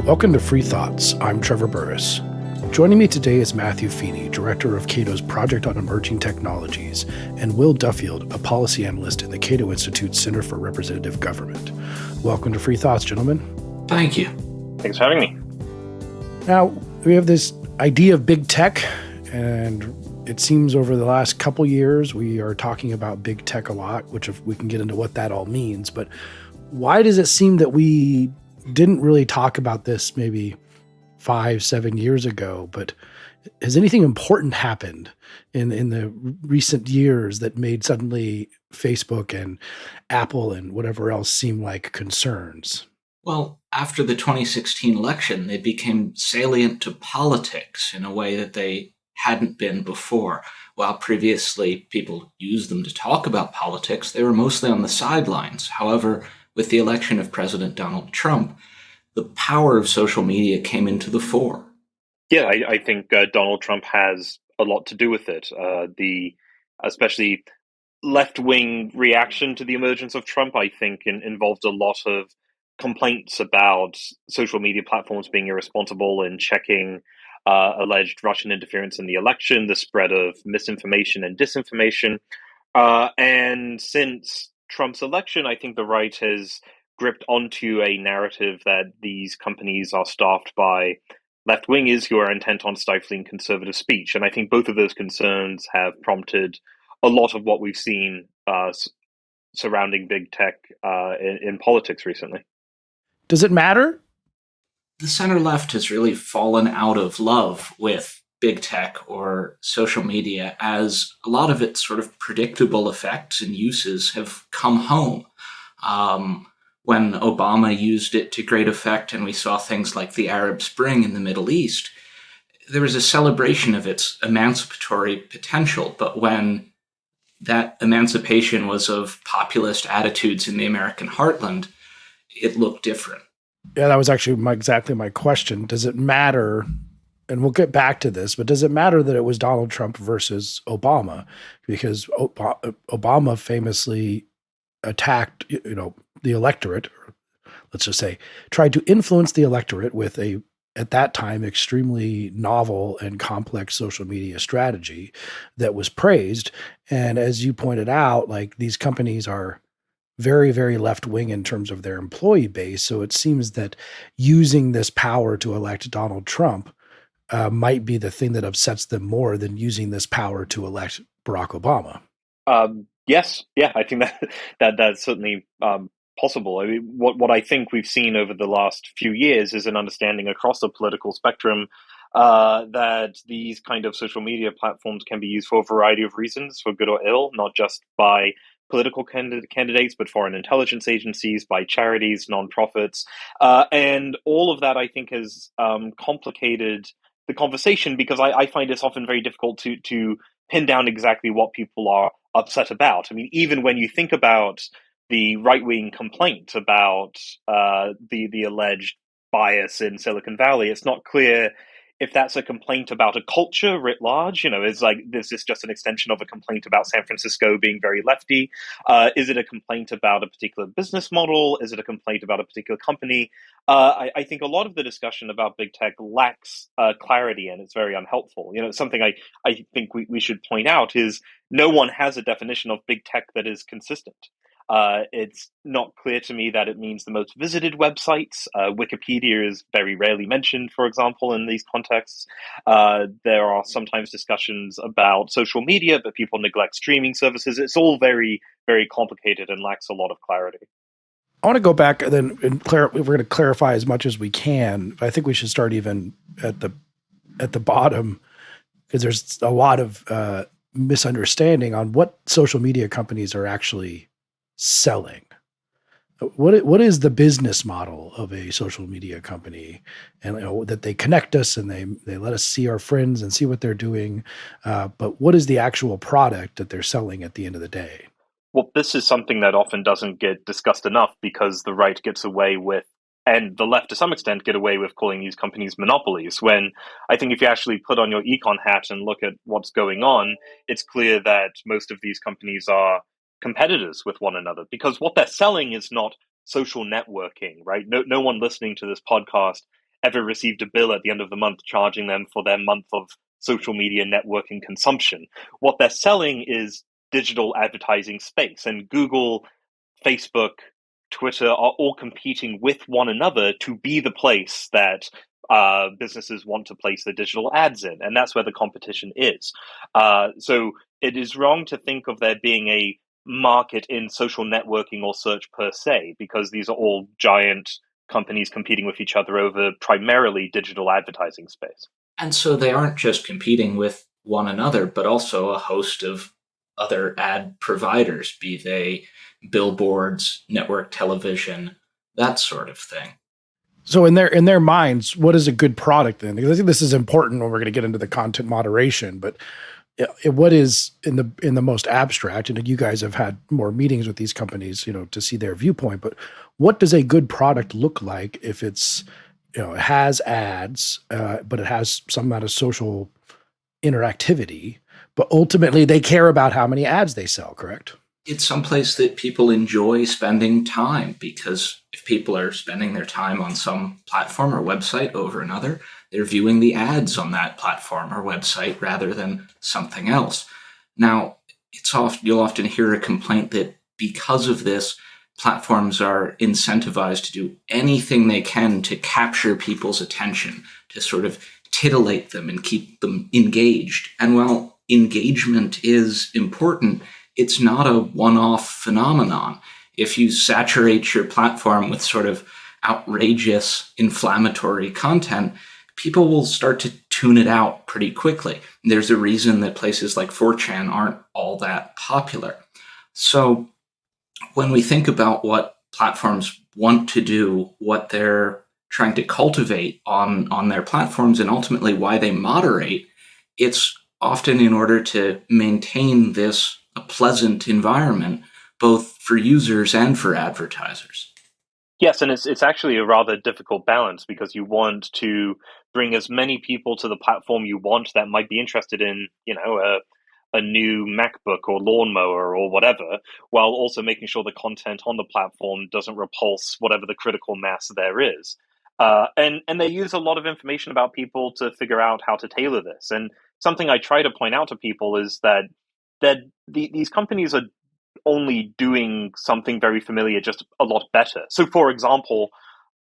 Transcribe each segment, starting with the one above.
Welcome to Free Thoughts. I'm Trevor Burrus. Joining me today is Matthew Feeney, Director of Cato's Project on Emerging Technologies, and Will Duffield, a policy analyst in the Cato Institute's Center for Representative Government. Welcome to Free Thoughts, gentlemen. Thank you. Thanks for having me. Now, we have this idea of big tech, and it seems over the last couple years we are talking about big tech a lot, which if we can get into what that all means. But why does it seem that we didn't really talk about this maybe 5-7 years ago, but has anything important happened in the recent years that made suddenly Facebook and Apple and whatever else seem like concerns? Well, after the 2016 election, they became salient to politics in a way that they hadn't been before. While previously people used them to talk about politics, they were mostly on the sidelines. However, with the election of President Donald Trump, the power of social media came into the fore. Yeah, I think Donald Trump has a lot to do with it. The especially left-wing reaction to the emergence of Trump, I think, involved a lot of complaints about social media platforms being irresponsible in checking alleged Russian interference in the election, the spread of misinformation and disinformation. And since Trump's election, I think the right has gripped onto a narrative that these companies are staffed by left-wingers who are intent on stifling conservative speech. And I think both of those concerns have prompted a lot of what we've seen surrounding big tech in politics recently. Does it matter? The center-left has really fallen out of love with big tech or social media, as a lot of its sort of predictable effects and uses have come home. When Obama used it to great effect and we saw things like the Arab Spring in the Middle East, there was a celebration of its emancipatory potential. But when that emancipation was of populist attitudes in the American heartland, it looked different. Yeah, that was actually exactly my question. Does it matter? And we'll get back to this, but does it matter that it was Donald Trump versus Obama? Because Obama famously attacked, the electorate, or let's just say, tried to influence the electorate with a, at that time, extremely novel and complex social media strategy that was praised. And as you pointed out, like these companies are very, very left-wing in terms of their employee base. So it seems that using this power to elect Donald Trump might be the thing that upsets them more than using this power to elect Barack Obama. Yes, yeah, I think that's certainly possible. I mean, what I think we've seen over the last few years is an understanding across the political spectrum that these kind of social media platforms can be used for a variety of reasons, for good or ill, not just by political candidates, but foreign intelligence agencies, by charities, nonprofits, and all of that I think has complicated the conversation, because I find it's often very difficult to pin down exactly what people are upset about. I mean, even when you think about the right-wing complaint about the alleged bias in Silicon Valley, it's not clear if that's a complaint about a culture writ large. It's like, this is just an extension of a complaint about San Francisco being very lefty. Is it a complaint about a particular business model? Is it a complaint about a particular company? I think a lot of the discussion about big tech lacks clarity, and it's very unhelpful. Something I think we should point out is no one has a definition of big tech that is consistent. It's not clear to me that it means the most visited websites. Wikipedia is very rarely mentioned, for example, in these contexts. There are sometimes discussions about social media, but people neglect streaming services. It's all very, very complicated and lacks a lot of clarity. I want to go back and we're going to clarify as much as we can. I think we should start even at the bottom, because there's a lot of misunderstanding on what social media companies are actually selling. What is the business model of a social media company? And that they connect us and they let us see our friends and see what they're doing. But what is the actual product that they're selling at the end of the day? Well, this is something that often doesn't get discussed enough, because the right gets away with, and the left to some extent get away with, calling these companies monopolies, when I think if you actually put on your econ hat and look at what's going on, it's clear that most of these companies are competitors with one another, because what they're selling is not social networking, right? No one listening to this podcast ever received a bill at the end of the month charging them for their month of social media networking consumption. What they're selling is digital advertising space, and Google, Facebook, Twitter are all competing with one another to be the place that businesses want to place their digital ads in, and that's where the competition is. So it is wrong to think of there being a market in social networking or search per se, because these are all giant companies competing with each other over primarily digital advertising space. And so they aren't just competing with one another, but also a host of other ad providers, be they billboards, network television, that sort of thing. So in their minds, what is a good product then? Because I think this is important when we're going to get into the content moderation, but what is in the most abstract, and you guys have had more meetings with these companies, to see their viewpoint, but what does a good product look like if it's, it has ads, but it has some amount of social interactivity, but ultimately they care about how many ads they sell, correct? It's someplace that people enjoy spending time, because if people are spending their time on some platform or website over another, they're viewing the ads on that platform or website rather than something else. Now, you'll often hear a complaint that because of this, platforms are incentivized to do anything they can to capture people's attention, to sort of titillate them and keep them engaged. And while engagement is important, it's not a one-off phenomenon. If you saturate your platform with sort of outrageous, inflammatory content, people will start to tune it out pretty quickly. There's a reason that places like 4chan aren't all that popular. So when we think about what platforms want to do, what they're trying to cultivate on their platforms, and ultimately why they moderate, it's often in order to maintain a pleasant environment, both for users and for advertisers. Yes, and it's actually a rather difficult balance, because you want to bring as many people to the platform you want that might be interested in, a new MacBook or lawnmower or whatever, while also making sure the content on the platform doesn't repulse whatever the critical mass there is. And they use a lot of information about people to figure out how to tailor this. And something I try to point out to people is that these companies are only doing something very familiar, just a lot better. So, for example,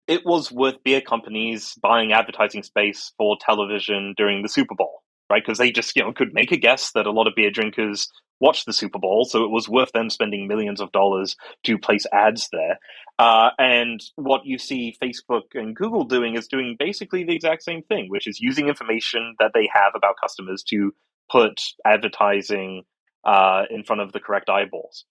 it was worth beer companies buying advertising space for television during the Super Bowl, right? Because they just, could make a guess that a lot of beer drinkers watch the Super Bowl, so it was worth them spending millions of dollars to place ads there. And what you see Facebook and Google doing is doing basically the exact same thing, which is using information that they have about customers to put advertising in front of the correct eyeballs.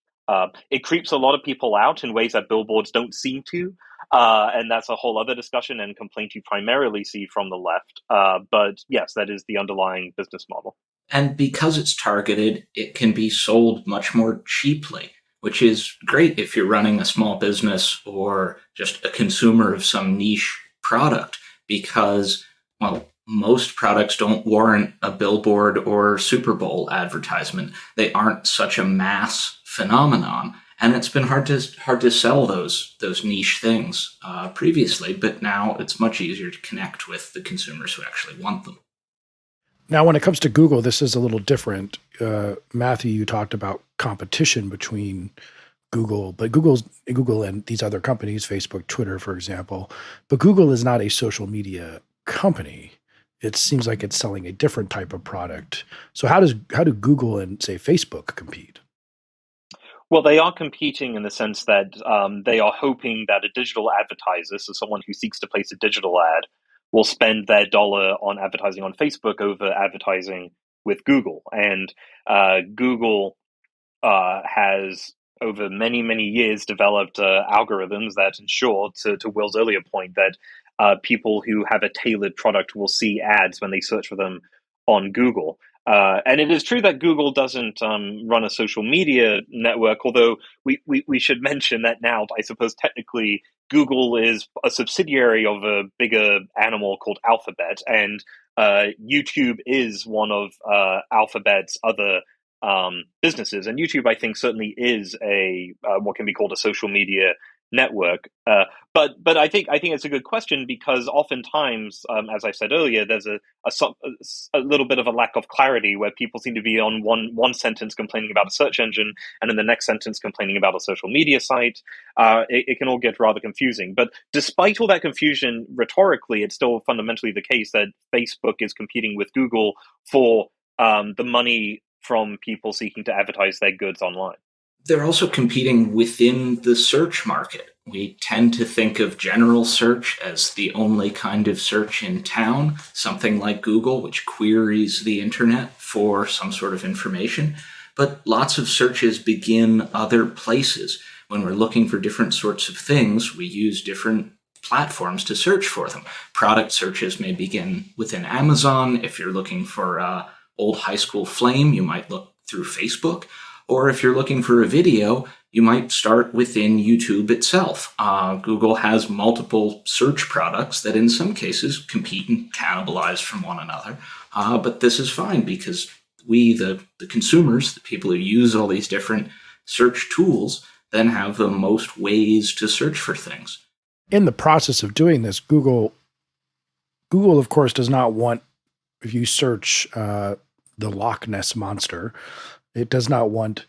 It creeps a lot of people out in ways that billboards don't seem to. And that's a whole other discussion and complaint you primarily see from the left. But yes, that is the underlying business model. And because it's targeted, it can be sold much more cheaply, which is great if you're running a small business or just a consumer of some niche product, because, well, most products don't warrant a billboard or Super Bowl advertisement. They aren't such a mass phenomenon. And it's been hard to sell those niche things previously, but now it's much easier to connect with the consumers who actually want them. Now, when it comes to Google, this is a little different. Matthew, you talked about competition between Google, but Google and these other companies, Facebook, Twitter, for example. But Google is not a social media company. It seems like it's selling a different type of product. So how do Google and, say, Facebook compete? Well, they are competing in the sense that they are hoping that a digital advertiser, so someone who seeks to place a digital ad, will spend their dollar on advertising on Facebook over advertising with Google. And Google has, over many, many years, developed algorithms that ensure, to Will's earlier point, that people who have a tailored product will see ads when they search for them on Google. And it is true that Google doesn't run a social media network, although we should mention that now, I suppose technically Google is a subsidiary of a bigger animal called Alphabet, and YouTube is one of Alphabet's other businesses. And YouTube, I think, certainly is a what can be called a social media network. But I think it's a good question because oftentimes, as I said earlier, there's a little bit of a lack of clarity where people seem to be on one sentence complaining about a search engine and in the next sentence complaining about a social media site. It can all get rather confusing. But despite all that confusion, rhetorically, it's still fundamentally the case that Facebook is competing with Google for the money from people seeking to advertise their goods online. They're also competing within the search market. We tend to think of general search as the only kind of search in town, something like Google, which queries the internet for some sort of information. But lots of searches begin other places. When we're looking for different sorts of things, we use different platforms to search for them. Product searches may begin within Amazon. If you're looking for old high school flame, you might look through Facebook. Or if you're looking for a video, you might start within YouTube itself. Google has multiple search products that in some cases compete and cannibalize from one another. But this is fine because we, the consumers, the people who use all these different search tools, then have the most ways to search for things. In the process of doing this, Google, of course, does not want, if you search the Loch Ness Monster, it does not want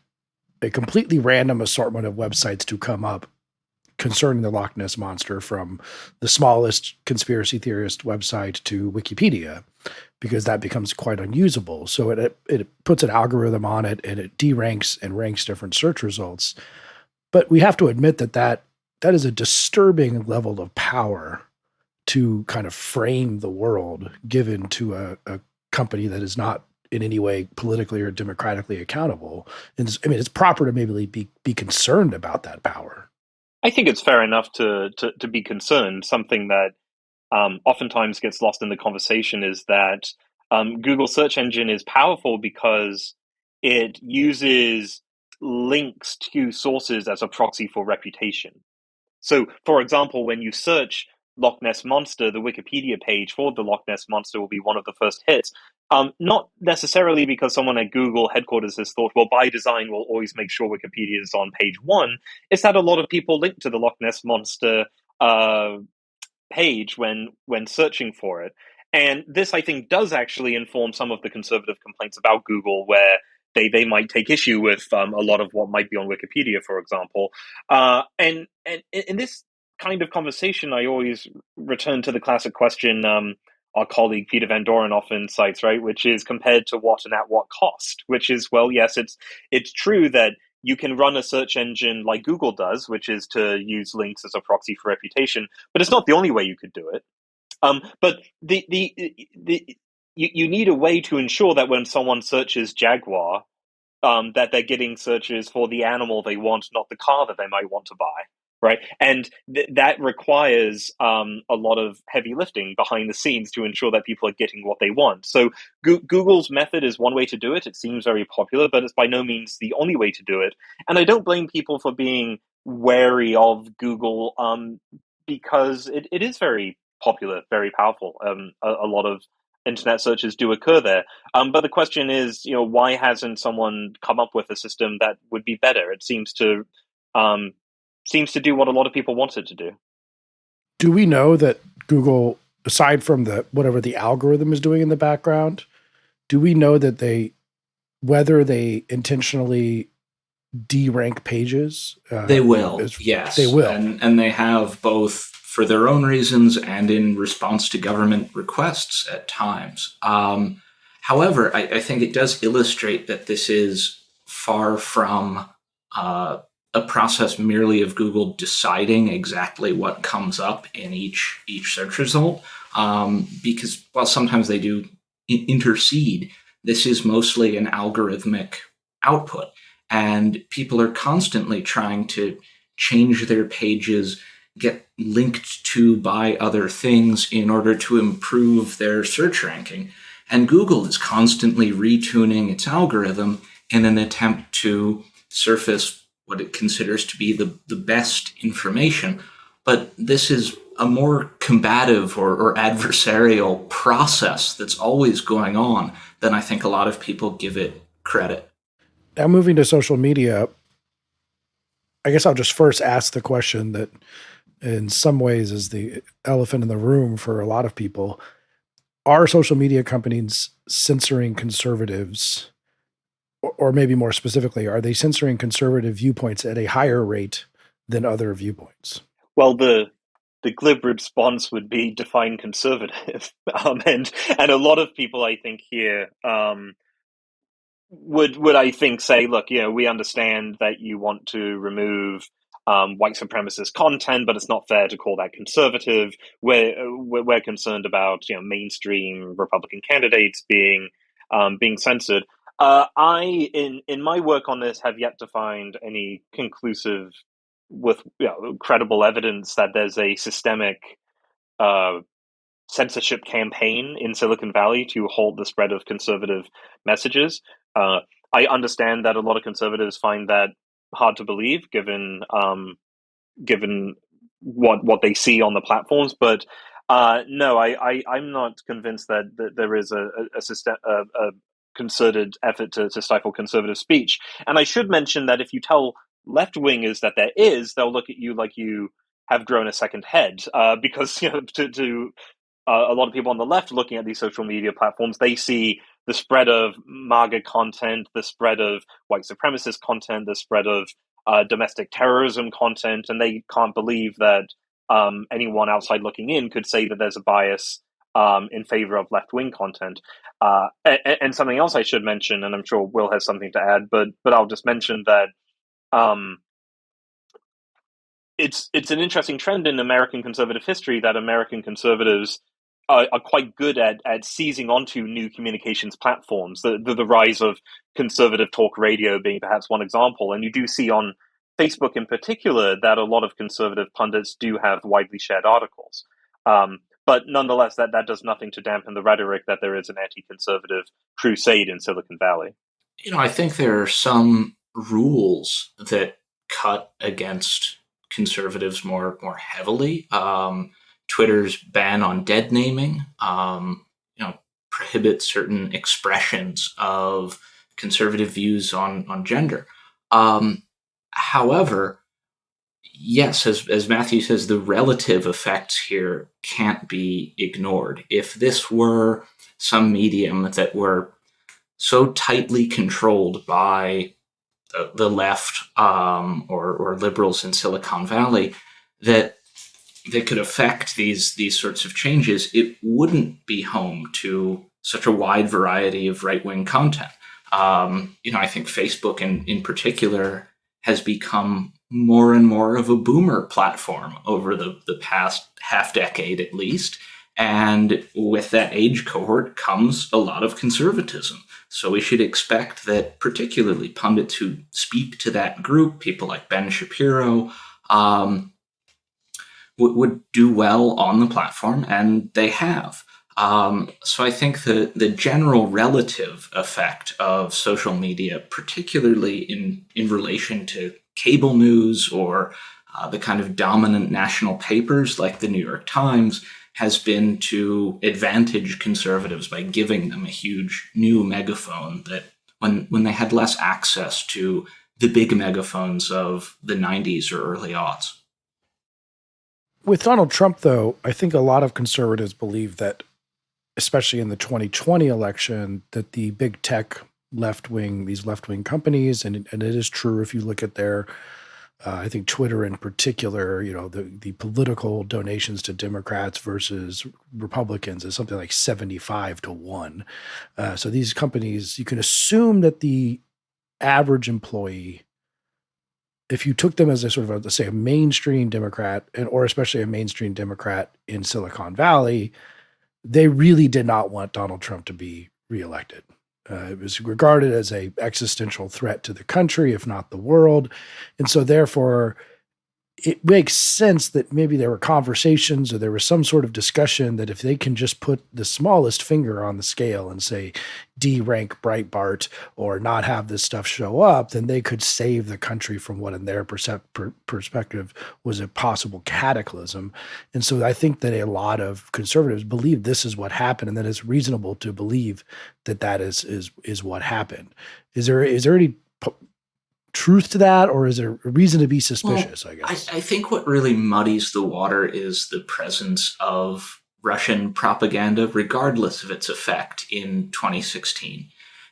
a completely random assortment of websites to come up concerning the Loch Ness Monster, from the smallest conspiracy theorist website to Wikipedia, because that becomes quite unusable. So it puts an algorithm on it and it deranks and ranks different search results. But we have to admit that is a disturbing level of power to kind of frame the world given to a company that is not in any way politically or democratically accountable. And it's proper to maybe be concerned about that power. I think it's fair enough to be concerned. Something that oftentimes gets lost in the conversation is that Google search engine is powerful because it uses links to sources as a proxy for reputation. So, for example, when you search Loch Ness Monster, the Wikipedia page for the Loch Ness Monster will be one of the first hits. Not necessarily because someone at Google headquarters has thought, well, by design, we'll always make sure Wikipedia is on page one. It's that a lot of people link to the Loch Ness Monster page when searching for it. And this, I think, does actually inform some of the conservative complaints about Google, where they might take issue with a lot of what might be on Wikipedia, for example. And in this kind of conversation, I always return to the classic question our colleague Peter Van Doren often cites, right, which is compared to what and at what cost, which is, well, yes, it's true that you can run a search engine like Google does, which is to use links as a proxy for reputation, but it's not the only way you could do it. But you need a way to ensure that when someone searches Jaguar, that they're getting searches for the animal they want, not the car that they might want to buy, right? And that requires a lot of heavy lifting behind the scenes to ensure that people are getting what they want. So Google's method is one way to do it. It seems very popular, but it's by no means the only way to do it. And I don't blame people for being wary of Google because it is very popular, very powerful. A lot of internet searches do occur there. But the question is, why hasn't someone come up with a system that would be better? It seems to do what a lot of people want it to do. Do we know that Google, aside from whatever the algorithm is doing in the background, do we know that whether they intentionally derank pages? They will, yes. They will. And they have both for their own reasons and in response to government requests at times. However, I think it does illustrate that this is far from a process merely of Google deciding exactly what comes up in each search result, because while sometimes they do intercede, this is mostly an algorithmic output, and people are constantly trying to change their pages, get linked to by other things in order to improve their search ranking. And Google is constantly retuning its algorithm in an attempt to surface what it considers to be the best information. But this is a more combative or adversarial process that's always going on than I think a lot of people give it credit. Now, moving to social media, I guess I'll just first ask the question that in some ways is the elephant in the room for a lot of people. Are social media companies censoring conservatives, or maybe more specifically, are they censoring conservative viewpoints at a higher rate than other viewpoints? Well, the glib response would be define conservative, and a lot of people I think here would I think say, look, we understand that you want to remove white supremacist content, but it's not fair to call that conservative. We're concerned about mainstream Republican candidates being censored. I in my work on this have yet to find any conclusive with credible evidence that there's a systemic uh, censorship campaign in Silicon Valley to halt the spread of conservative messages. Uh, I understand that a lot of conservatives find that hard to believe, given what they see on the platforms. But no, I'm not convinced that there is a concerted effort to stifle conservative speech. And I should mention that if you tell left wingers that there is, they'll look at you like you have grown a second head, because to a lot of people on the left looking at these social media platforms, they see the spread of MAGA content, the spread of white supremacist content, the spread of domestic terrorism content, and they can't believe that anyone outside looking in could say that there's a bias in favor of left-wing content. And something else I should mention, and I'm sure Will has something to add, but I'll just mention that it's an interesting trend in American conservative history that American conservatives are quite good at seizing onto new communications platforms. The rise of conservative talk radio being perhaps one example, and you do see on Facebook in particular that a lot of conservative pundits do have widely shared articles. But nonetheless, that does nothing to dampen the rhetoric that there is an anti-conservative crusade in Silicon Valley. I think there are some rules that cut against conservatives more heavily. Twitter's ban on dead naming, prohibits certain expressions of conservative views on gender. However, yes, as Matthew says, the relative effects here can't be ignored. If this were some medium that were so tightly controlled by the left or liberals in Silicon Valley that they could affect these sorts of changes, it wouldn't be home to such a wide variety of right-wing content. I think Facebook in particular has become more and more of a boomer platform over the past half decade at least. And with that age cohort comes a lot of conservatism. So we should expect that particularly pundits who speak to that group, people like Ben Shapiro, would do well on the platform, and they have. So I think the general relative effect of social media, particularly in relation to cable news or the kind of dominant national papers like the New York Times, has been to advantage conservatives by giving them a huge new megaphone that when they had less access to the big megaphones of the 90s or early aughts. With Donald Trump, though, I think a lot of conservatives believe that, especially in the 2020 election, that the big tech these left-wing companies, and it is true if you look at their, I think Twitter in particular, the political donations to Democrats versus Republicans is something like 75-1. So these companies, you can assume that the average employee, if you took them as a sort of, let's say, a mainstream Democrat, or especially a mainstream Democrat in Silicon Valley, they really did not want Donald Trump to be reelected. It was regarded as a existential threat to the country, if not the world. And so therefore, it makes sense that maybe there were conversations or there was some sort of discussion that if they can just put the smallest finger on the scale and say de-rank Breitbart or not have this stuff show up, then they could save the country from what in their perspective was a possible cataclysm. And so I think that a lot of conservatives believe this is what happened, and that it's reasonable to believe that is what happened. Is there any truth to that, or is there a reason to be suspicious, I guess? I think what really muddies the water is the presence of Russian propaganda, regardless of its effect in 2016,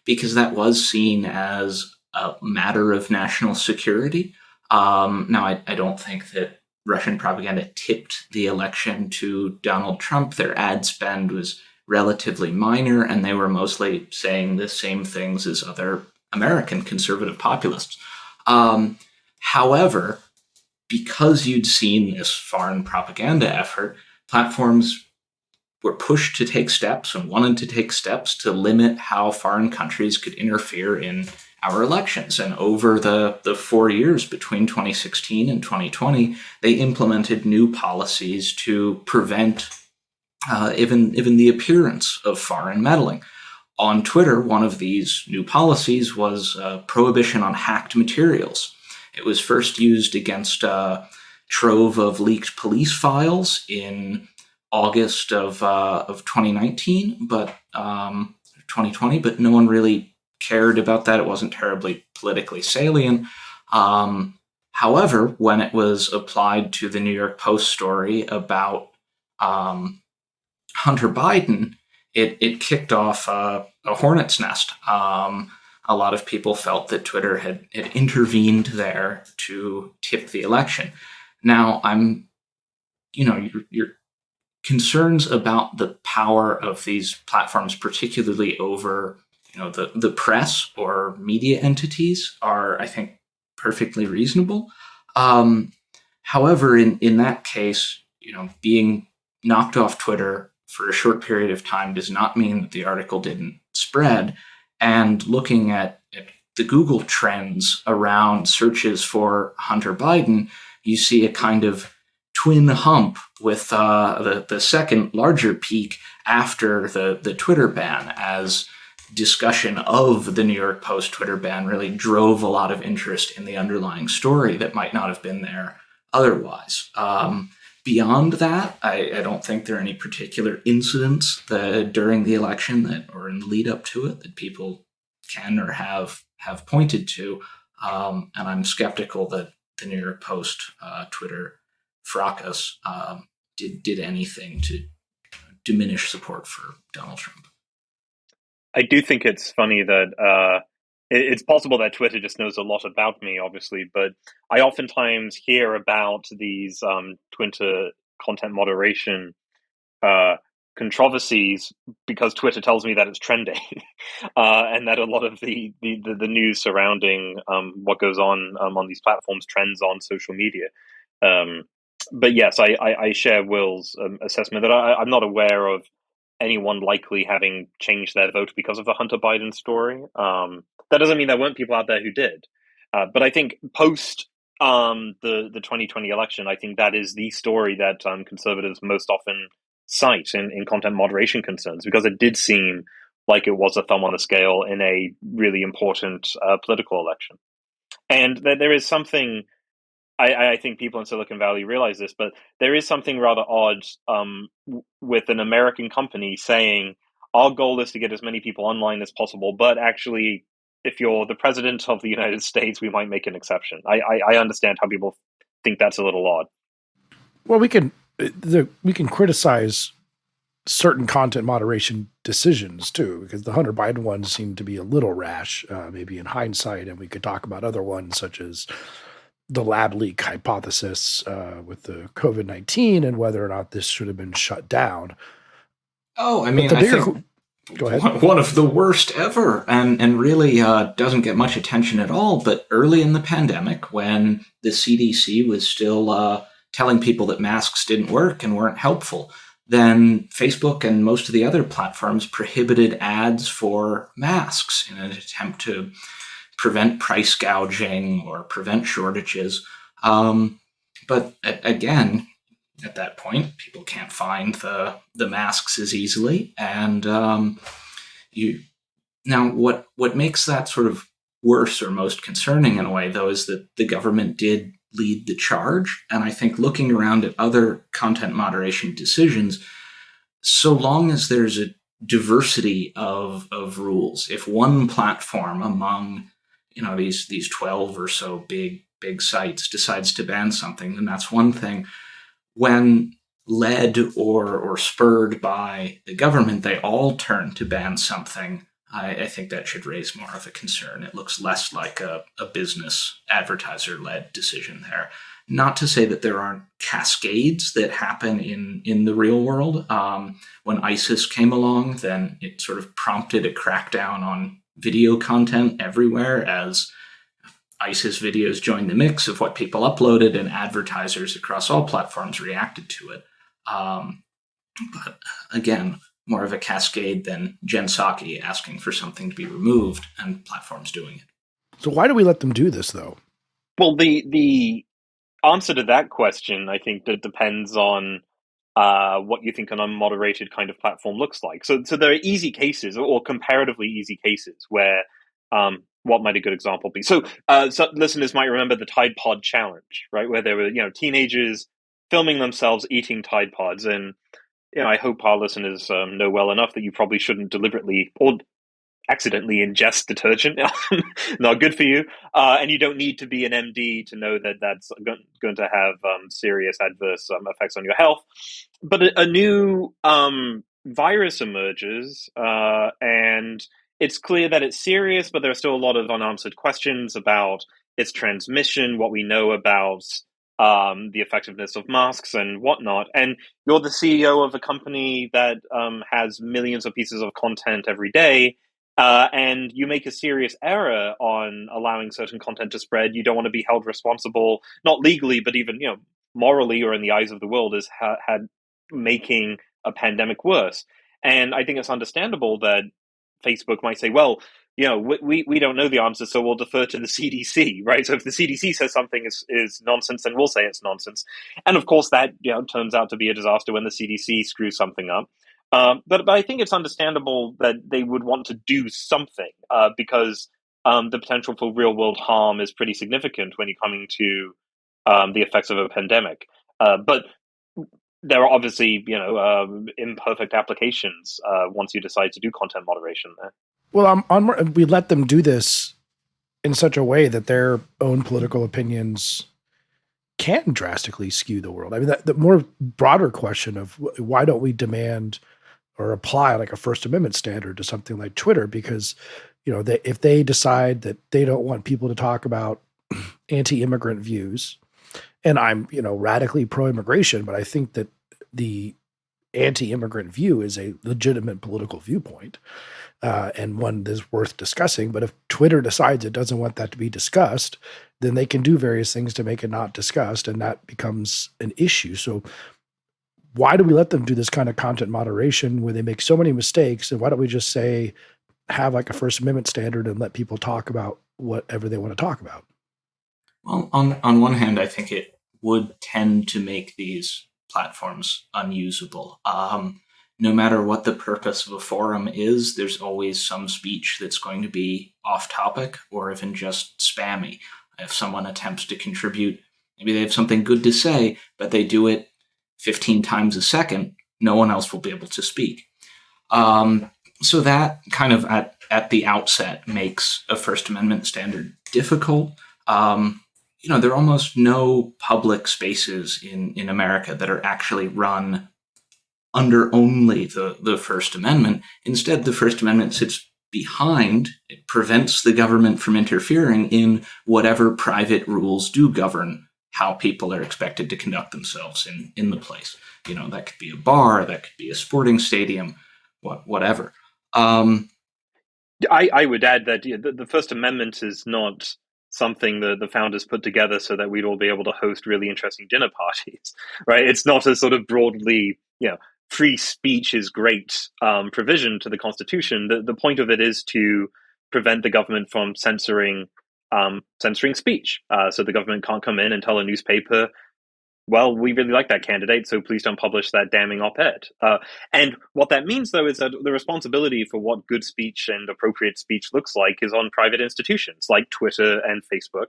because that was seen as a matter of national security. Now, I don't think that Russian propaganda tipped the election to Donald Trump. Their ad spend was relatively minor, and they were mostly saying the same things as other American conservative populists. However, because you'd seen this foreign propaganda effort, platforms were pushed to take steps and wanted to take steps to limit how foreign countries could interfere in our elections. And over the 4 years between 2016 and 2020, they implemented new policies to prevent even the appearance of foreign meddling. On Twitter, one of these new policies was prohibition on hacked materials. It was first used against a trove of leaked police files in August of 2019, but 2020, but no one really cared about that. It wasn't terribly politically salient. However, when it was applied to the New York Post story about Hunter Biden, it kicked off a hornet's nest. A lot of people felt that Twitter had intervened there to tip the election. Now, your concerns about the power of these platforms, particularly over the press or media entities, are, I think, perfectly reasonable. However, in that case, being knocked off Twitter for a short period of time does not mean that the article didn't spread. And looking at the Google trends around searches for Hunter Biden, you see a kind of twin hump with the second larger peak after the Twitter ban, as discussion of the New York Post Twitter ban really drove a lot of interest in the underlying story that might not have been there otherwise. Beyond that, I don't think there are any particular incidents during the election or in the lead up to it that people can or have pointed to. And I'm skeptical that the New York Post Twitter fracas did anything to diminish support for Donald Trump. I do think it's funny that it's possible that Twitter just knows a lot about me, obviously, but I oftentimes hear about these Twitter content moderation controversies because Twitter tells me that it's trending, and that a lot of the news surrounding what goes on these platforms trends on social media. But yes, I share Will's assessment that I'm not aware of anyone likely having changed their vote because of the Hunter Biden story. That doesn't mean there weren't people out there who did. But I think post the 2020 election, I think that is the story that conservatives most often cite in content moderation concerns, because it did seem like it was a thumb on the scale in a really important political election. And there is something, I think people in Silicon Valley realize this, but there is something rather odd with an American company saying, our goal is to get as many people online as possible, but actually, if you're the president of the United States, we might make an exception. I understand how people think that's a little odd. Well, we can criticize certain content moderation decisions too, because the Hunter Biden ones seem to be a little rash, maybe in hindsight, and we could talk about other ones such as the lab leak hypothesis with the COVID-19 and whether or not this should have been shut down. Oh, I mean, I think go ahead. One of the worst ever, and really doesn't get much attention at all. But early in the pandemic, when the CDC was still telling people that masks didn't work and weren't helpful, then Facebook and most of the other platforms prohibited ads for masks in an attempt to prevent price gouging or prevent shortages. But again, at that point, people can't find the masks as easily. And now what makes that sort of worse or most concerning in a way, though, is that the government did lead the charge. And I think looking around at other content moderation decisions, so long as there's a diversity of rules, if one platform among these 12 or so big sites decides to ban something, then that's one thing. When led or spurred by the government, they all turn to ban something. I think that should raise more of a concern. It looks less like a business advertiser-led decision there. Not to say that there aren't cascades that happen in the real world. When ISIS came along, then it sort of prompted a crackdown on video content everywhere as ISIS videos joined the mix of what people uploaded, and advertisers across all platforms reacted to it. But again, more of a cascade than Jen Psaki asking for something to be removed and platforms doing it. So why do we let them do this, though? Well, the answer to that question, I think, that depends on what you think an unmoderated kind of platform looks like. So there are easy cases, or comparatively easy cases, where what might a good example be? So listeners might remember the Tide Pod challenge, right, where there were teenagers filming themselves eating Tide Pods, and I hope our listeners know well enough that you probably shouldn't deliberately or accidentally ingest detergent. Not good for you. And you don't need to be an MD to know that that's going to have serious adverse effects on your health. But a new virus emerges, and it's clear that it's serious, but there are still a lot of unanswered questions about its transmission, what we know about the effectiveness of masks and whatnot. And you're the CEO of a company that has millions of pieces of content every day, and you make a serious error on allowing certain content to spread. You don't want to be held responsible, not legally, but even morally or in the eyes of the world, as had making a pandemic worse. And I think it's understandable that Facebook might say, well, we don't know the answer, so we'll defer to the CDC, right? So if the CDC says something is nonsense, then we'll say it's nonsense. And of course, that turns out to be a disaster when the CDC screws something up. But I think it's understandable that they would want to do something because the potential for real world harm is pretty significant when you're coming to the effects of a pandemic. But there are obviously imperfect applications once you decide to do content moderation there. Well, we let them do this in such a way that their own political opinions can drastically skew the world. I mean, the more broader question of why don't we demand or apply like a First Amendment standard to something like Twitter? Because, if they decide that they don't want people to talk about anti-immigrant views, and I'm, radically pro-immigration, but I think that the anti-immigrant view is a legitimate political viewpoint and one that's worth discussing. But if Twitter decides it doesn't want that to be discussed, then they can do various things to make it not discussed, and that becomes an issue. So why do we let them do this kind of content moderation where they make so many mistakes? And why don't we just say, have like a First Amendment standard and let people talk about whatever they want to talk about? Well, on one hand, I think it would tend to make these platforms unusable. No matter what the purpose of a forum is, there's always some speech that's going to be off topic or even just spammy. If someone attempts to contribute, maybe they have something good to say, but they do it 15 times a second, no one else will be able to speak. So that kind of at the outset makes a First Amendment standard difficult. There are almost no public spaces in America that are actually run under only the First Amendment. Instead, the First Amendment sits behind, it prevents the government from interfering in whatever private rules do govern how people are expected to conduct themselves in the place. That could be a bar, that could be a sporting stadium, whatever. I would add that the First Amendment is not something that the founders put together so that we'd all be able to host really interesting dinner parties, right? It's not a sort of broadly, free speech is great provision to the Constitution. The point of it is to prevent the government from censoring speech. So the government can't come in and tell a newspaper, well, we really like that candidate, so please don't publish that damning op-ed. And what that means, though, is that the responsibility for what good speech and appropriate speech looks like is on private institutions like Twitter and Facebook.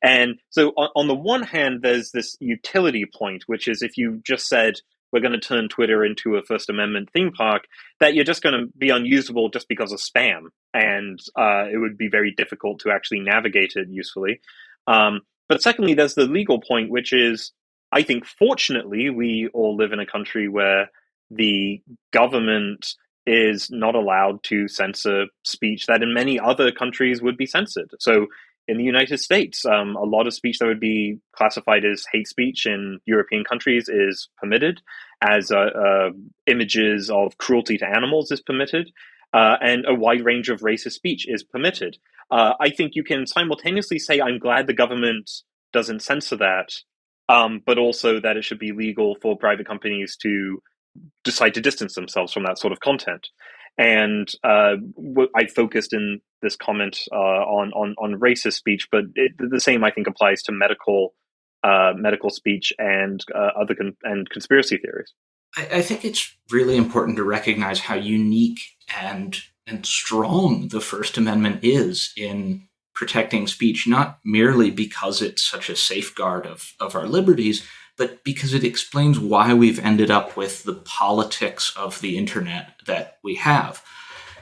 And so on the one hand, there's this utility point, which is if you just said, we're going to turn Twitter into a First Amendment theme park, that you're just going to be unusable just because of spam. And it would be very difficult to actually navigate it usefully. But secondly, there's the legal point, which is, I think, fortunately, we all live in a country where the government is not allowed to censor speech that in many other countries would be censored. So in the United States, a lot of speech that would be classified as hate speech in European countries is permitted, as images of cruelty to animals is permitted, and a wide range of racist speech is permitted. I think you can simultaneously say, I'm glad the government doesn't censor that, but also that it should be legal for private companies to decide to distance themselves from that sort of content. And I focused in this comment on racist speech, but the same, I think, applies to medical speech and and conspiracy theories. I think it's really important to recognize how unique and strong the First Amendment is in protecting speech, not merely because it's such a safeguard of our liberties, but because it explains why we've ended up with the politics of the internet that we have.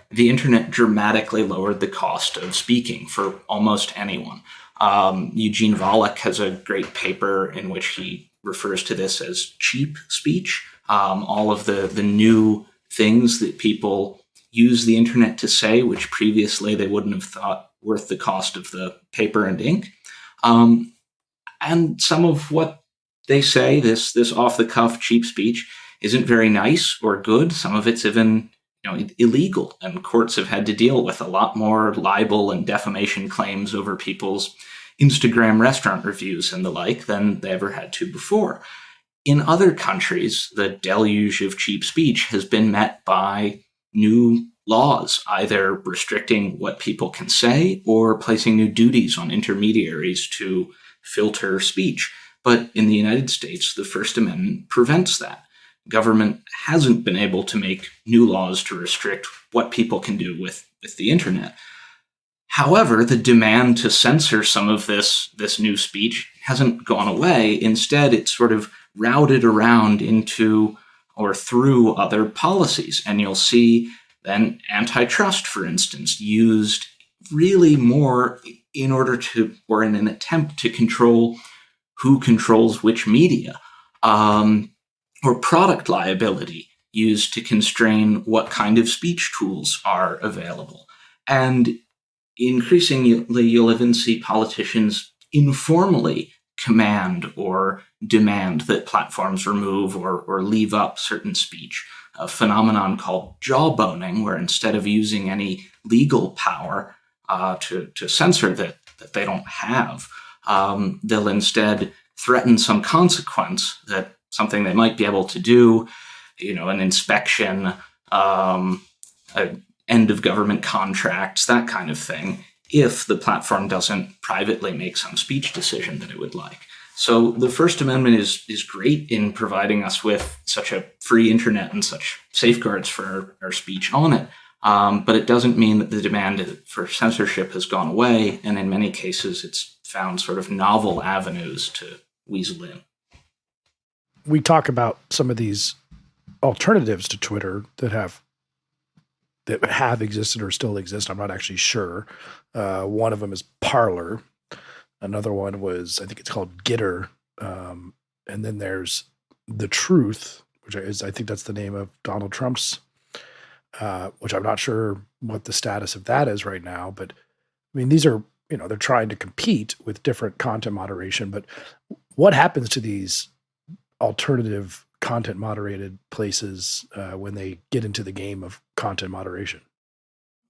The internet dramatically lowered the cost of speaking for almost anyone. Eugene Volokh has a great paper in which he refers to this as cheap speech. All of the new things that people use the internet to say, which previously they wouldn't have thought worth the cost of the paper and ink. And some of what they say, this off-the-cuff cheap speech, isn't very nice or good. Some of it's even illegal, and courts have had to deal with a lot more libel and defamation claims over people's Instagram restaurant reviews and the like than they ever had to before. In other countries, the deluge of cheap speech has been met by new laws, either restricting what people can say or placing new duties on intermediaries to filter speech. But in the United States, the First Amendment prevents that. Government hasn't been able to make new laws to restrict what people can do with the internet. However, the demand to censor some of this new speech hasn't gone away. Instead, it's sort of routed around into or through other policies. And you'll see then antitrust, for instance, used really more in order to, or in an attempt to control who controls which media, or product liability used to constrain what kind of speech tools are available. And increasingly, you'll even see politicians informally command or demand that platforms remove or leave up certain speech, a phenomenon called jawboning, where instead of using any legal power to censor that they don't have, they'll instead threaten some consequence, that something they might be able to do, an inspection, end of government contracts, that kind of thing, if the platform doesn't privately make some speech decision that it would like. So the First Amendment is great in providing us with such a free internet and such safeguards for our speech on it. But it doesn't mean that the demand for censorship has gone away. And in many cases, it's found sort of novel avenues to weasel in. We talk about some of these alternatives to Twitter that have existed or still exist. I'm not actually sure. One of them is Parler. Another one was, I think it's called Gitter. And then there's The Truth, which is, I think that's the name of Donald Trump's, which I'm not sure what the status of that is right now. But I mean, these are, they're trying to compete with different content moderation. But what happens to these alternative content moderated places when they get into the game of content moderation?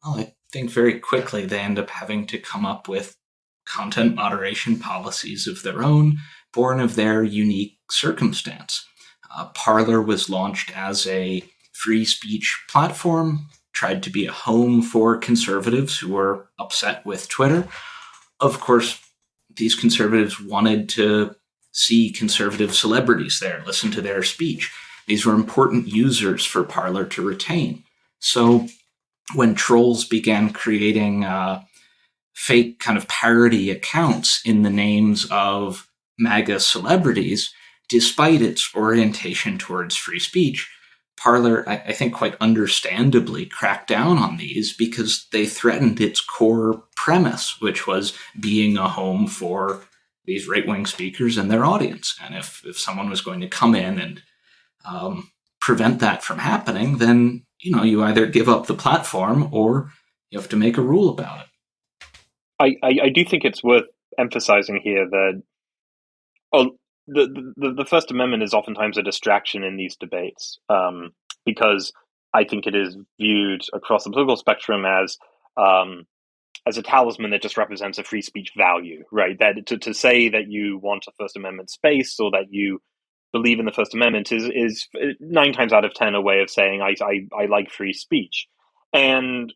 Well, I think very quickly they end up having to come up with content moderation policies of their own, born of their unique circumstance. Parler was launched as a free speech platform, tried to be a home for conservatives who were upset with Twitter. Of course, these conservatives wanted to see conservative celebrities there, listen to their speech. These were important users for Parler to retain. So when trolls began creating fake kind of parody accounts in the names of MAGA celebrities, despite its orientation towards free speech, Parler, I think quite understandably, cracked down on these because they threatened its core premise, which was being a home for these right-wing speakers and their audience. And if someone was going to come in and prevent that from happening, then you either give up the platform or you have to make a rule about it. I do think it's worth emphasizing here that the First Amendment is oftentimes a distraction in these debates, because I think it is viewed across the political spectrum as a talisman that just represents a free speech value, right? That to say that you want a First Amendment space or that you believe in the First Amendment is 9 times out of 10 a way of saying I like free speech. And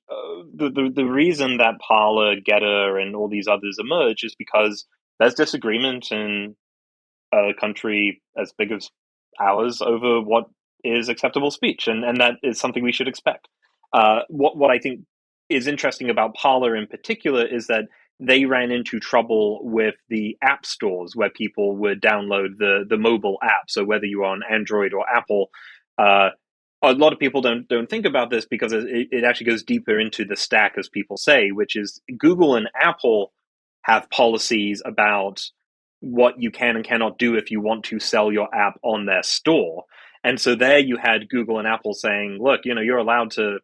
the reason that Parler, Getter, and all these others emerge is because there's disagreement in a country as big as ours over what is acceptable speech, and that is something we should expect. What I think is interesting about Parler in particular is that they ran into trouble with the app stores where people would download the mobile app. So whether you are on Android or Apple, a lot of people don't think about this because it actually goes deeper into the stack, as people say, which is Google and Apple have policies about what you can and cannot do if you want to sell your app on their store. And so there you had Google and Apple saying, look, you're allowed to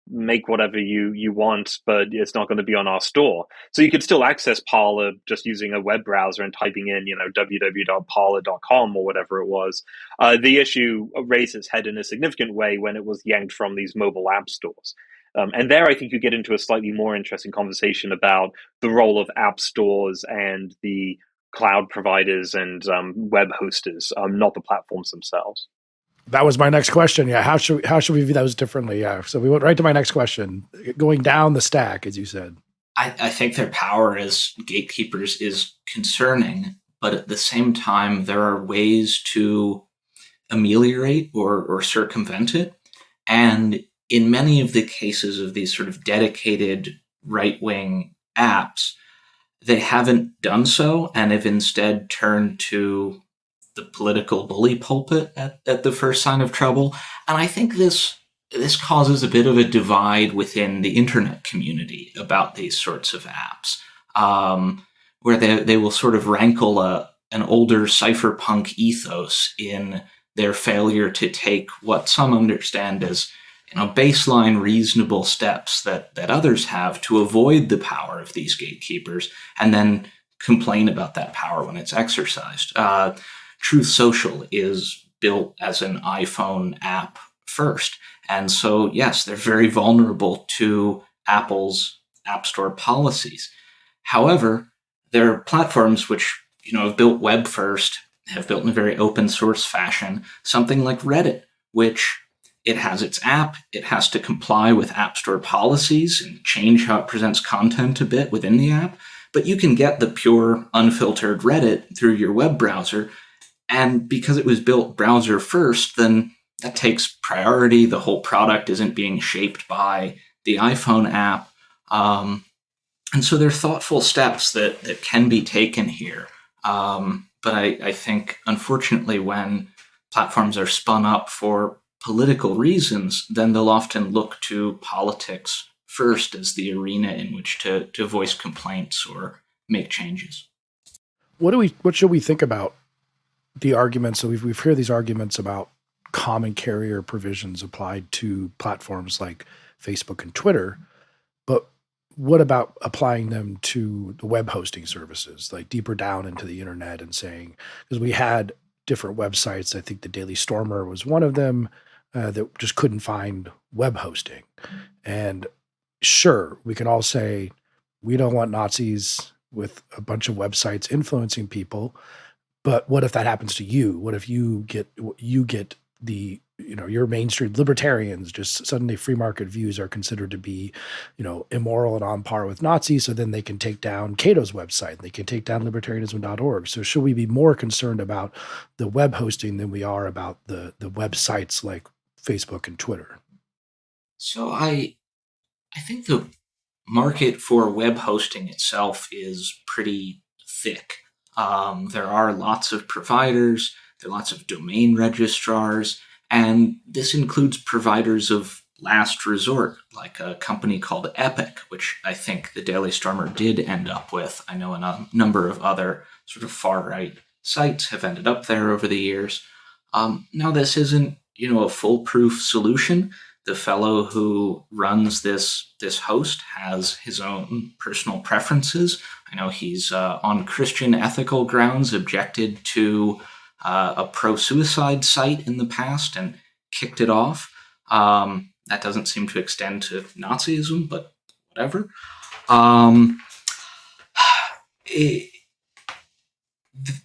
make whatever you want, but it's not going to be on our store. So you could still access Parler just using a web browser and typing in, www.parler.com or whatever it was. The issue raised its head in a significant way when it was yanked from these mobile app stores. And there I think you get into a slightly more interesting conversation about the role of app stores and the cloud providers and web hosters, not the platforms themselves. That was my next question. Yeah. How should we view those differently? Yeah. So we went right to my next question, going down the stack, as you said. I think their power as gatekeepers is concerning, but at the same time, there are ways to ameliorate or circumvent it. And in many of the cases of these sort of dedicated right-wing apps, they haven't done so and have instead turned to the political bully pulpit at the first sign of trouble. And I think this causes a bit of a divide within the internet community about these sorts of apps, where they will sort of rankle an older cypherpunk ethos in their failure to take what some understand as baseline reasonable steps that others have to avoid the power of these gatekeepers, and then complain about that power when it's exercised. Truth Social is built as an iPhone app first. And so, yes, they're very vulnerable to Apple's App Store policies. However, there are platforms which, have built web first, have built in a very open source fashion, something like Reddit, which it has its app, it has to comply with App Store policies and change how it presents content a bit within the app. But you can get the pure, unfiltered Reddit through your web browser. And because it was built browser first, then that takes priority. The whole product isn't being shaped by the iPhone app. And so there are thoughtful steps that can be taken here. But I think, unfortunately, when platforms are spun up for political reasons, then they'll often look to politics first as the arena in which to voice complaints or make changes. What should we think about the arguments? So we've heard these arguments about common carrier provisions applied to platforms like Facebook and Twitter, but what about applying them to the web hosting services, like deeper down into the internet, and saying, because we had different websites, I think the Daily Stormer was one of them, that just couldn't find web hosting. And sure, we can all say we don't want Nazis with a bunch of websites influencing people. But what if that happens to you? What if you get the, your mainstream libertarians, just suddenly free market views are considered to be, immoral and on par with Nazis. So then they can take down Cato's website. They can take down libertarianism.org. So should we be more concerned about the web hosting than we are about the websites like Facebook and Twitter? So I think the market for web hosting itself is pretty thick. There are lots of providers. There are lots of domain registrars, and this includes providers of last resort, like a company called Epic, which I think the Daily Stormer did end up with. I know a number of other sort of far-right sites have ended up there over the years. Now, this isn't, a foolproof solution. The fellow who runs this host has his own personal preferences. I know he's on Christian ethical grounds objected to a pro-suicide site in the past and kicked it off. That doesn't seem to extend to Nazism, but whatever.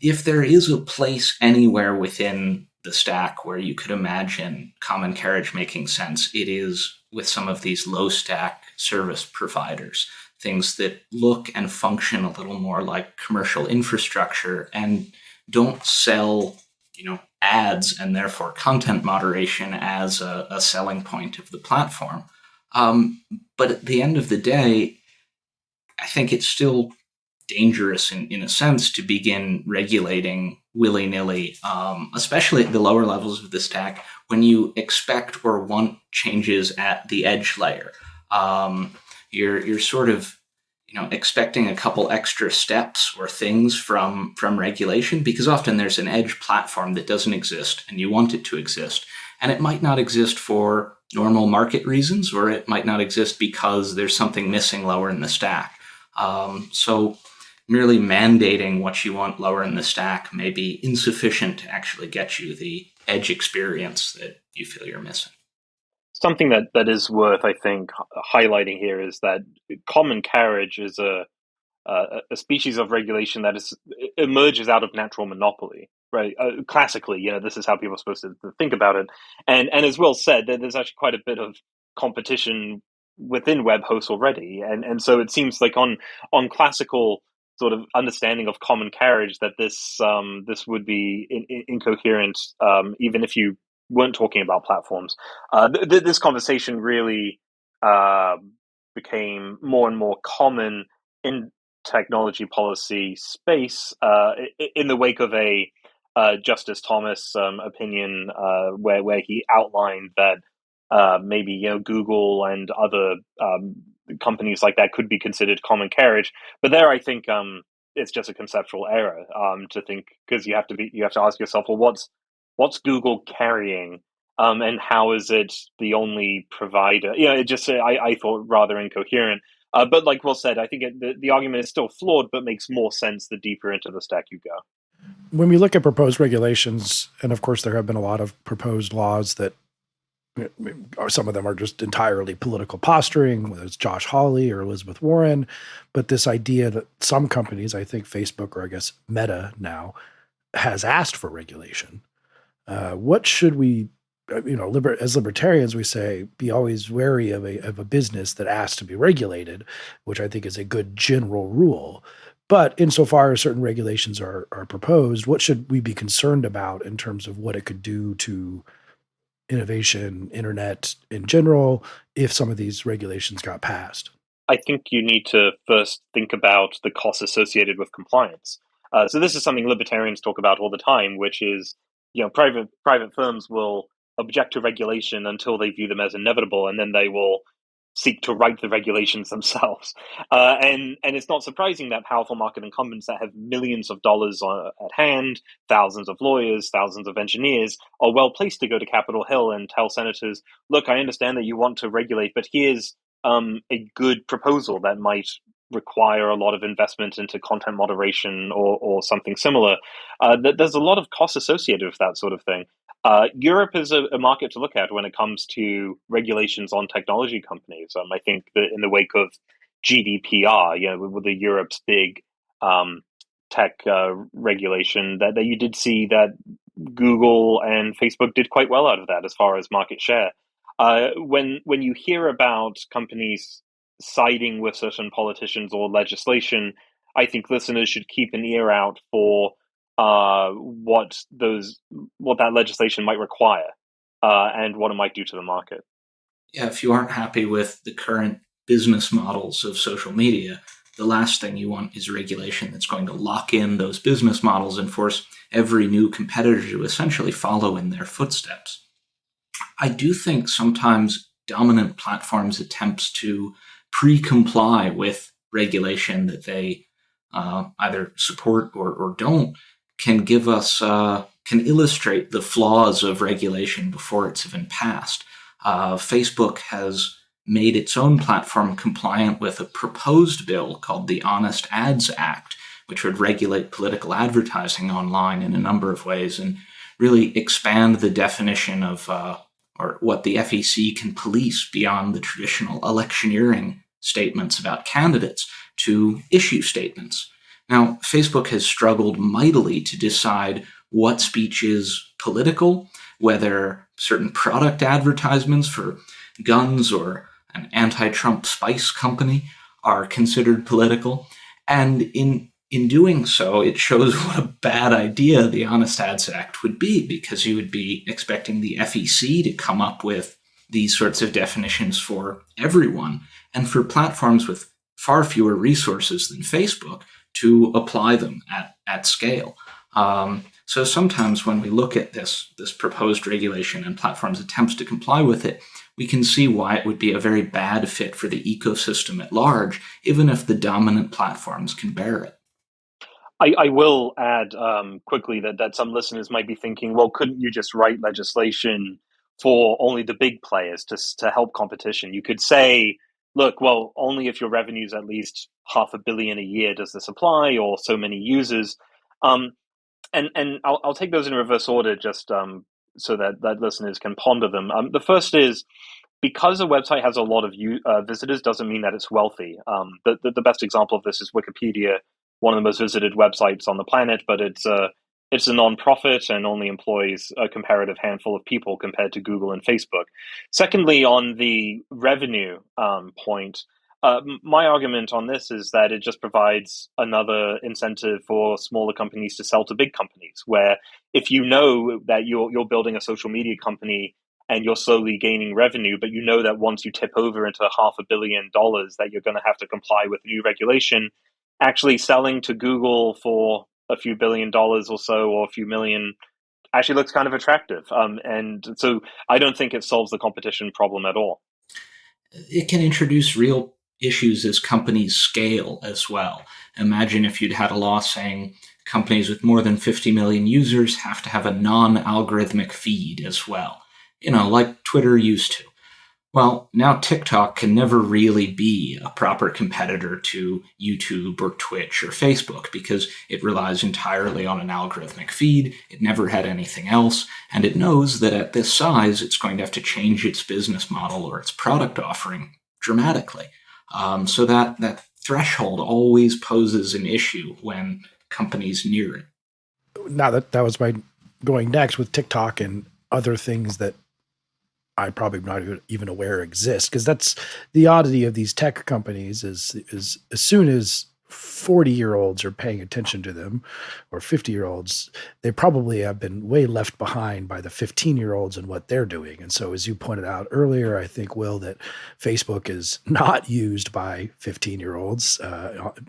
If there is a place anywhere within the stack where you could imagine common carriage making sense, it is with some of these low stack service providers, things that look and function a little more like commercial infrastructure and don't sell, ads and therefore content moderation as a selling point of the platform. But at the end of the day, I think it's still dangerous in a sense to begin regulating willy-nilly, especially at the lower levels of the stack, when you expect or want changes at the edge layer. You're sort of expecting a couple extra steps or things from regulation, because often there's an edge platform that doesn't exist and you want it to exist. And it might not exist for normal market reasons, or it might not exist because there's something missing lower in the stack. So merely mandating what you want lower in the stack may be insufficient to actually get you the edge experience that you feel you're missing. Something that is worth, I think, highlighting here is that common carriage is a species of regulation that emerges out of natural monopoly, right? Classically, this is how people are supposed to think about it. And as Will said, there's actually quite a bit of competition within web hosts already, and so it seems like on classical sort of understanding of common carriage that this would be incoherent, even if you weren't talking about platforms. This conversation really became more and more common in technology policy space in the wake of a Justice Thomas opinion where he outlined that maybe Google and other companies like that could be considered common carriage, but there I think it's just a conceptual error to think, because you have to ask yourself, well, what's Google carrying, and how is it the only provider? It just I thought rather incoherent. But like Will said, I think the argument is still flawed, but makes more sense the deeper into the stack you go. When we look at proposed regulations, and of course there have been a lot of proposed laws that some of them are just entirely political posturing, whether it's Josh Hawley or Elizabeth Warren, but this idea that some companies, I think Facebook, or I guess Meta now, has asked for regulation. What should we, as libertarians, we say, be always wary of a business that asks to be regulated, which I think is a good general rule. But insofar as certain regulations are proposed, what should we be concerned about in terms of what it could do to innovation, internet in general, if some of these regulations got passed? I think you need to first think about the costs associated with compliance. So this is something libertarians talk about all the time, which is, private firms will object to regulation until they view them as inevitable, and then they will seek to write the regulations themselves. And it's not surprising that powerful market incumbents that have millions of dollars at hand, thousands of lawyers, thousands of engineers, are well placed to go to Capitol Hill and tell senators, look, I understand that you want to regulate, but here's a good proposal that might require a lot of investment into content moderation or something similar. There's a lot of costs associated with that sort of thing. Europe is a market to look at when it comes to regulations on technology companies. I think that in the wake of GDPR, with the Europe's big tech regulation, that you did see that Google and Facebook did quite well out of that as far as market share. When you hear about companies siding with certain politicians or legislation, I think listeners should keep an ear out for what that legislation might require and what it might do to the market. Yeah, if you aren't happy with the current business models of social media, the last thing you want is regulation that's going to lock in those business models and force every new competitor to essentially follow in their footsteps. I do think sometimes dominant platforms' attempts to pre-comply with regulation that they either support or don't can give us can illustrate the flaws of regulation before it's even passed. Facebook has made its own platform compliant with a proposed bill called the Honest Ads Act, which would regulate political advertising online in a number of ways and really expand the definition of or what the FEC can police beyond the traditional electioneering statements about candidates to issue statements. Now, Facebook has struggled mightily to decide what speech is political, whether certain product advertisements for guns or an anti-Trump spice company are considered political. And in doing so, it shows what a bad idea the Honest Ads Act would be, because you would be expecting the FEC to come up with these sorts of definitions for everyone, and for platforms with far fewer resources than Facebook to apply them at scale. So sometimes when we look at this proposed regulation and platforms' attempts to comply with it, we can see why it would be a very bad fit for the ecosystem at large, even if the dominant platforms can bear it. I will add quickly that some listeners might be thinking, well, couldn't you just write legislation for only the big players to help competition? You could say, look, well, only if your revenue is at least $500 million a year does this apply, or so many users. And I'll take those in reverse order, just so that listeners can ponder them. The first is, because a website has a lot of visitors doesn't mean that it's wealthy. The best example of this is Wikipedia, one of the most visited websites on the planet, but it's a nonprofit and only employs a comparative handful of people compared to Google and Facebook. Secondly, on the revenue point, my argument on this is that it just provides another incentive for smaller companies to sell to big companies, where if you know that you're building a social media company and you're slowly gaining revenue, but you know that once you tip over into $500 million that you're going to have to comply with new regulation, actually selling to Google for a few $1 billion or so, or a few million, actually looks kind of attractive. And so I don't think it solves the competition problem at all. It can introduce real issues as companies scale as well. Imagine if you'd had a law saying companies with more than 50 million users have to have a non-algorithmic feed as well, like Twitter used to. Well, now TikTok can never really be a proper competitor to YouTube or Twitch or Facebook, because it relies entirely on an algorithmic feed. It never had anything else, and it knows that at this size, it's going to have to change its business model or its product offering dramatically. So that threshold always poses an issue when companies near it. Now that was my going next with TikTok and other things that I'm probably not even aware exist, because that's the oddity of these tech companies is as soon as 40-year-olds are paying attention to them, or 50-year-olds, they probably have been way left behind by the 15-year-olds and what they're doing. And so, as you pointed out earlier, I think, Will, that Facebook is not used by 15-year-olds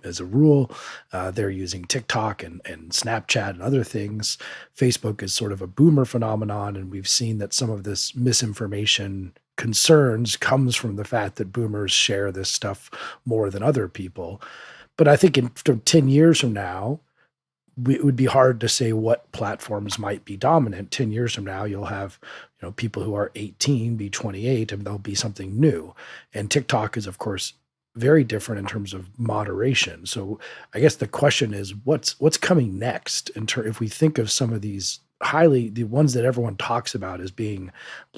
as a rule. They're using TikTok and Snapchat and other things. Facebook is sort of a boomer phenomenon, and we've seen that some of this misinformation concerns comes from the fact that boomers share this stuff more than other people. But I think in 10 years from now, it would be hard to say what platforms might be dominant. 10 years from now, you'll have people who are 18 be 28, and there'll be something new. And TikTok is, of course, very different in terms of moderation. So I guess the question is, what's coming next? If we think of some of these the ones that everyone talks about as being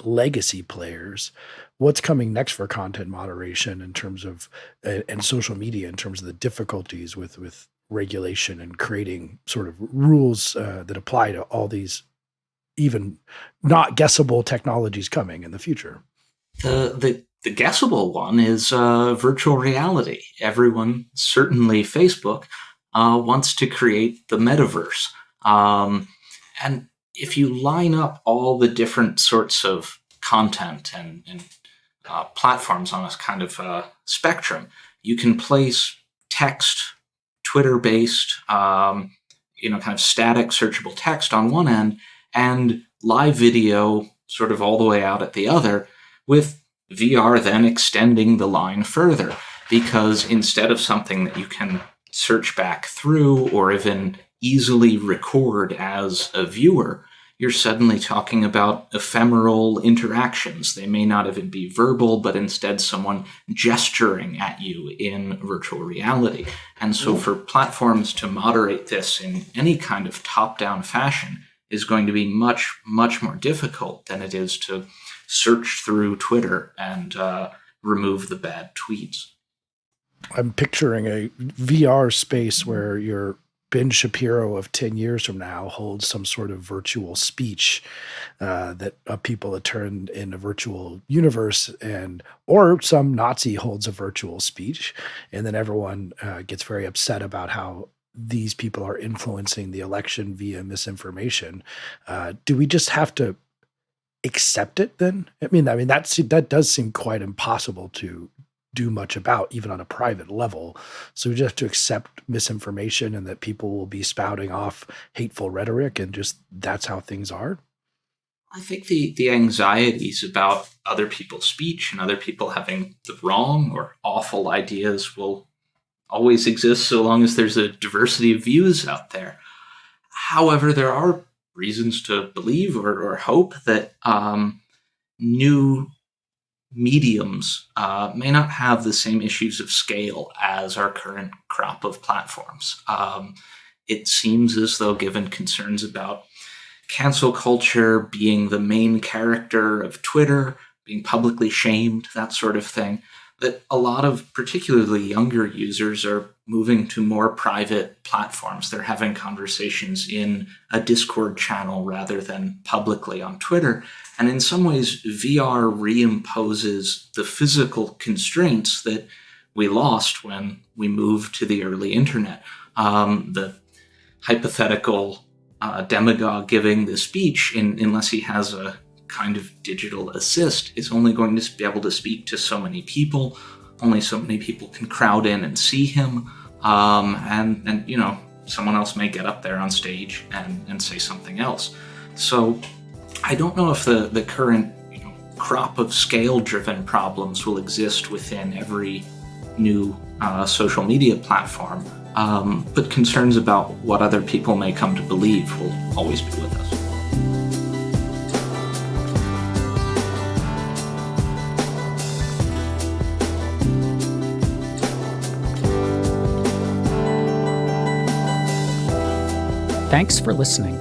legacy players, what's coming next for content moderation in terms of and social media in terms of the difficulties with regulation and creating sort of rules that apply to all these even not guessable technologies coming in the future? The guessable one is virtual reality. Everyone, certainly Facebook, wants to create the metaverse. And if you line up all the different sorts of content and platforms on this kind of spectrum, you can place text, Twitter-based, kind of static searchable text on one end, and live video sort of all the way out at the other, with VR then extending the line further, because instead of something that you can search back through or even easily record as a viewer, you're suddenly talking about ephemeral interactions. They may not even be verbal, but instead someone gesturing at you in virtual reality. And so for platforms to moderate this in any kind of top-down fashion is going to be much, much more difficult than it is to search through Twitter and remove the bad tweets. I'm picturing a VR space where your Ben Shapiro of 10 years from now holds some sort of virtual speech that people have turned in a virtual universe, or some Nazi holds a virtual speech, and then everyone gets very upset about how these people are influencing the election via misinformation. Do we just have to accept it then? I mean that does seem quite impossible to do much about, even on a private level. So we just have to accept misinformation and that people will be spouting off hateful rhetoric, and just that's how things are. I think the anxieties about other people's speech and other people having the wrong or awful ideas will always exist so long as there's a diversity of views out there. However, there are reasons to believe or hope that new mediums may not have the same issues of scale as our current crop of platforms. It seems as though, given concerns about cancel culture being the main character of Twitter, being publicly shamed, that sort of thing, that a lot of particularly younger users are moving to more private platforms. They're having conversations in a Discord channel rather than publicly on Twitter. And in some ways, VR reimposes the physical constraints that we lost when we moved to the early internet. The hypothetical demagogue giving the speech, unless he has a kind of digital assist, is only going to be able to speak to so many people. Only so many people can crowd in and see him. And someone else may get up there on stage and say something else. So I don't know if the current crop of scale-driven problems will exist within every new social media platform, but concerns about what other people may come to believe will always be with us. Thanks for listening.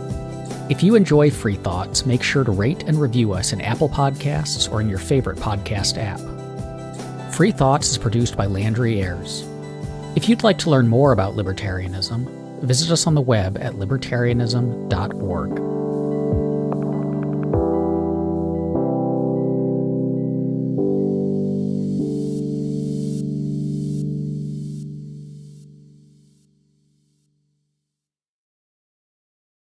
If you enjoy Free Thoughts, make sure to rate and review us in Apple Podcasts or in your favorite podcast app. Free Thoughts is produced by Landry Ayers. If you'd like to learn more about libertarianism, visit us on the web at libertarianism.org.